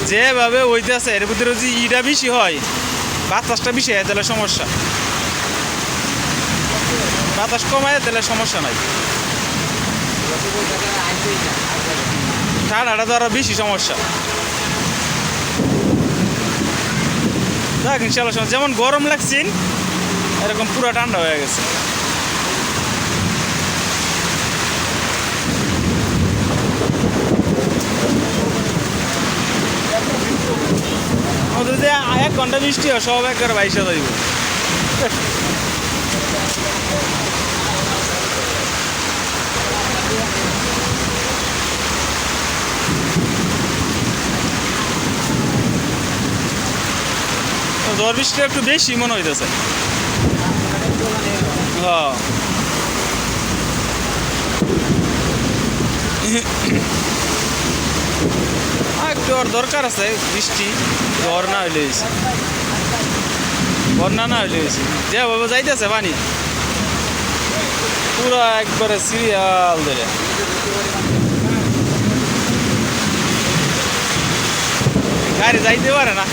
যেভাবে হইতেছে এর ভিতরে যদি ইটা বেশি হয়, বাতাসটা বেশি হয়, তাহলে সমস্যা। বাতাস কমায় তাহলে সমস্যা নাই, ঠান্ডাটা তো আরো বেশি সমস্যা। দেখ ইনশাল্লাহ যেমন গরম লাগছে এরকম পুরো ঠান্ডা হয়ে গেছে। যদি 1 ঘন্টা বৃষ্টি হয় সব একবার বাইশে যাইব। ঝড় বৃষ্টি একটু বেশি মনে হইতেছে। হ্যাঁ একটু আর দরকার আছে বৃষ্টি, ঝড় না হইলে হয়েছে, বন্যা না হইলে হয়েছে। যেভাবে যাইতেছে পানি পুরো একবারে সিরিয়াল ধরে, গাড়ি যাইতে পারে না।